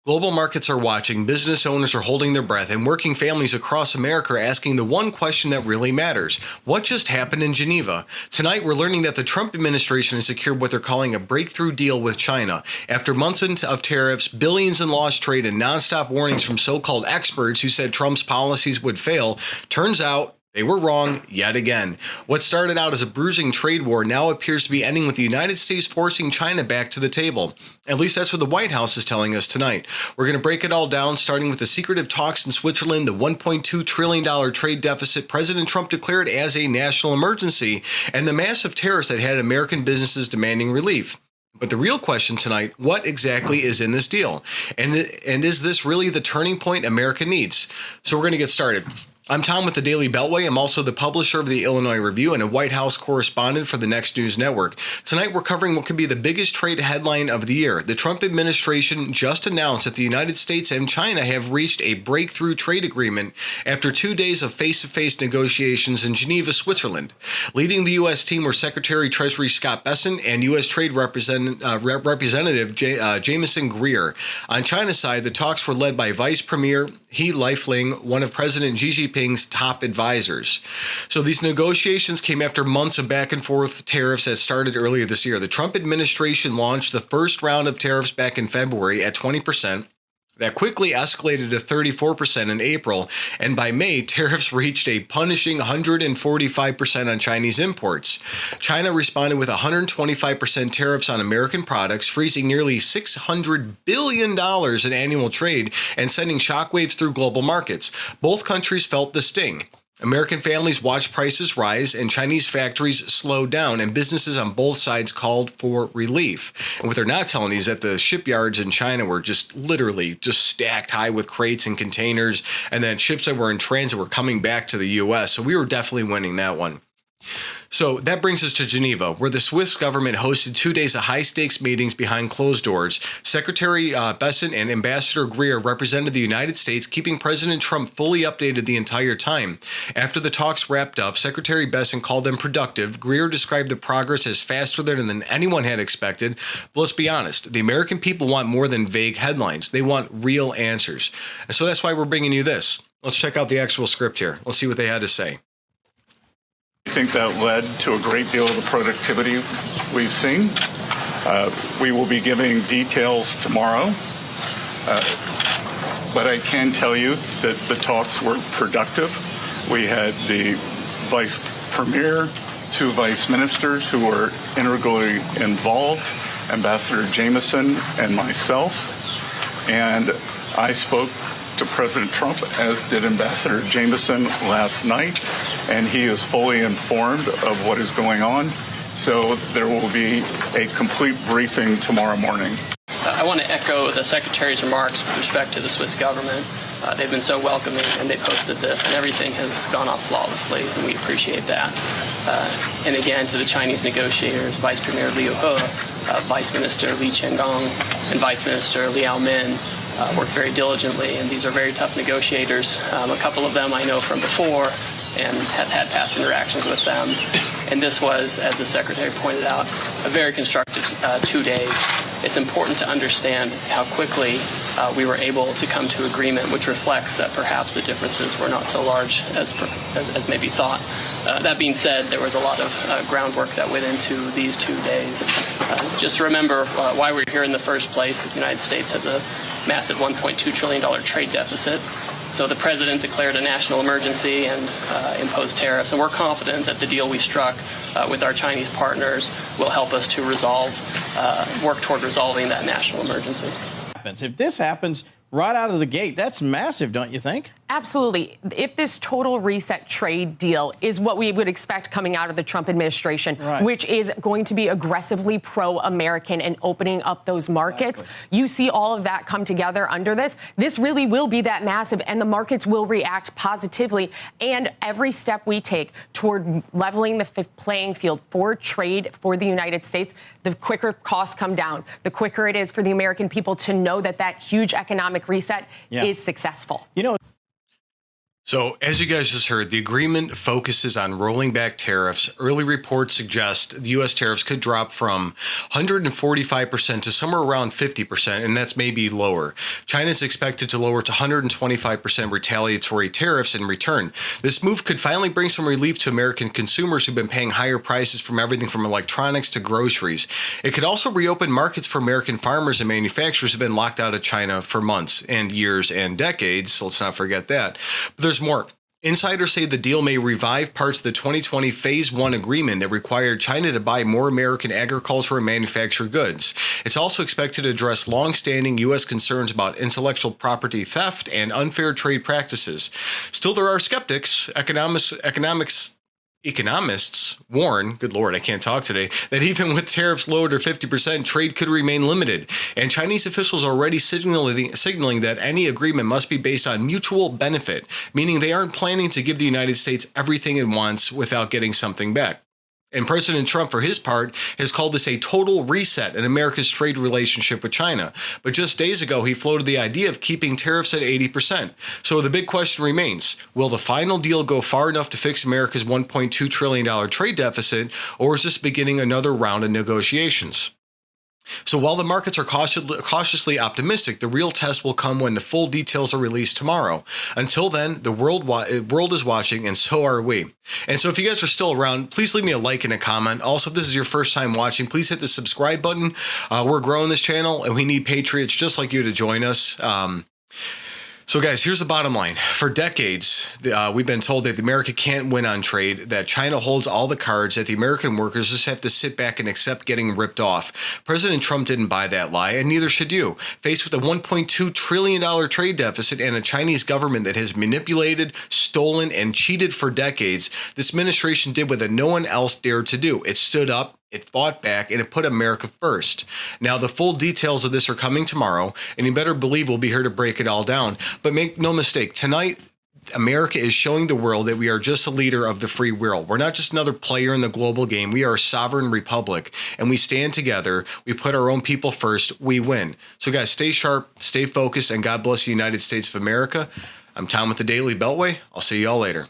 Global markets are watching, business owners are holding their breath, and working families across America are asking the one question that really matters. What just happened in Geneva? Tonight, we're learning that the Trump administration has secured what they're calling a breakthrough deal with China. After months of tariffs, billions in lost trade, and nonstop warnings from so-called experts who said Trump's policies would fail, turns out they were wrong yet again. What started out as a bruising trade war now appears to be ending with the United States forcing China back to the table. At least that's what the White House is telling us tonight. We're going to break it all down, starting with the secretive talks in Switzerland, the $1.2 trillion trade deficit President Trump declared as a national emergency, and the massive tariffs that had American businesses demanding relief. But the real question tonight, what exactly is in this deal? And is this really the turning point America needs? So we're going to get started. I'm Tom with the Daily Beltway. I'm also the publisher of the Illinois Review and a White House correspondent for the Next News Network. Tonight, we're covering what could be the biggest trade headline of the year. The Trump administration just announced that the United States and China have reached a breakthrough trade agreement after 2 days of face-to-face negotiations in Geneva, Switzerland. Leading the U.S. team were Secretary Treasury Scott Bessent and U.S. Trade Representative Jamieson Greer. On China's side, the talks were led by Vice Premier He Lifeng, one of President Xi Jinping's top advisors. So these negotiations came after months of back and forth tariffs that started earlier this year. The Trump administration launched the first round of tariffs back in February at 20%. That quickly escalated to 34% in April, and by May, tariffs reached a punishing 145% on Chinese imports. China responded with 125% tariffs on American products, freezing nearly $600 billion in annual trade and sending shockwaves through global markets. Both countries felt the sting. American families watched prices rise and Chinese factories slowed down, and businesses on both sides called for relief. And what they're not telling you is that the shipyards in China were just literally stacked high with crates and containers, and then ships that were in transit were coming back to the U.S. So we were definitely winning that one. So that brings us to Geneva, where the Swiss government hosted 2 days of high-stakes meetings behind closed doors. Secretary Bessent and Ambassador Greer represented the United States, keeping President Trump fully updated the entire time. After the talks wrapped up, Secretary Bessent called them productive. Greer described the progress as faster than anyone had expected. But let's be honest, the American people want more than vague headlines. They want real answers. And so that's why we're bringing you this. Let's check out the actual script here. Let's see what they had to say. I think that led to a great deal of the productivity we've seen. We will be giving details tomorrow, but I can tell you that the talks were productive. We had the vice premier, 2 vice ministers who were integrally involved, Ambassador Jamieson and myself, and I spoke to President Trump, as did Ambassador Jamieson last night, and he is fully informed of what is going on. So there will be a complete briefing tomorrow morning. I want to echo the Secretary's remarks with respect to the Swiss government. They've been so welcoming, and they've hosted this, and everything has gone off flawlessly, and we appreciate that. And again, to the Chinese negotiators, Vice Premier Liu He, Vice Minister Li Qiangong, and Vice Minister Liao Min, worked very diligently, and these are very tough negotiators. A couple of them I know from before and have had past interactions with them. And this was, as the Secretary pointed out, a very constructive 2 days. It's important to understand how quickly we were able to come to agreement, which reflects that perhaps the differences were not so large as maybe thought. That being said, there was a lot of groundwork that went into these 2 days. Just to remember why we're here in the first place. The United States has a massive $1.2 trillion trade deficit. So the president declared a national emergency and imposed tariffs. And we're confident that the deal we struck with our Chinese partners will help us to work toward resolving that national emergency. If this happens right out of the gate, that's massive, don't you think? Absolutely. If this total reset trade deal is what we would expect coming out of the Trump administration, right, which is going to be aggressively pro-American and opening up those markets, exactly, you see all of that come together under this. This really will be that massive, and the markets will react positively. And every step we take toward leveling the playing field for trade for the United States, the quicker costs come down, the quicker it is for the American people to know that that huge economic reset is successful. You know, So, as you guys just heard, the agreement focuses on rolling back tariffs. Early reports suggest the U.S. tariffs could drop from 145% to somewhere around 50%, and that's maybe lower. China is expected to lower to 125% retaliatory tariffs in return. This move could finally bring some relief to American consumers who've been paying higher prices from everything from electronics to groceries. It could also reopen markets for American farmers and manufacturers who have been locked out of China for months and years and decades. So let's not forget that. But there's more. Insiders say the deal may revive parts of the 2020 Phase 1 agreement that required China to buy more American agriculture and manufactured goods. It's also expected to address long-standing U.S. concerns about intellectual property theft and unfair trade practices. Still, there are skeptics. Economists warn, good Lord, I can't talk today, that even with tariffs lowered to 50%, trade could remain limited. And Chinese officials are already signaling that any agreement must be based on mutual benefit, meaning they aren't planning to give the United States everything it wants without getting something back. And President Trump, for his part, has called this a total reset in America's trade relationship with China. But just days ago, he floated the idea of keeping tariffs at 80%. So the big question remains, will the final deal go far enough to fix America's $1.2 trillion trade deficit, or is this beginning another round of negotiations? So while the markets are cautiously optimistic, the real test will come when the full details are released tomorrow. Until then, the world is watching, and so are we. And so if you guys are still around, please leave me a like and a comment. Also, if this is your first time watching, please hit the subscribe button. We're growing this channel, and we need patriots just like you to join us. So guys, here's the bottom line. For decades, we've been told that America can't win on trade, that China holds all the cards, that the American workers just have to sit back and accept getting ripped off. President Trump didn't buy that lie, and neither should you. Faced with a $1.2 trillion trade deficit and a Chinese government that has manipulated, stolen, and cheated for decades, this administration did what no one else dared to do. It stood up, it fought back, and it put America first. Now, the full details of this are coming tomorrow, and you better believe we'll be here to break it all down. But make no mistake, tonight, America is showing the world that we are just a leader of the free world. We're not just another player in the global game. We are a sovereign republic, and we stand together. We put our own people first. We win. So, guys, stay sharp, stay focused, and God bless the United States of America. I'm Tom with the Daily Beltway. I'll see you all later.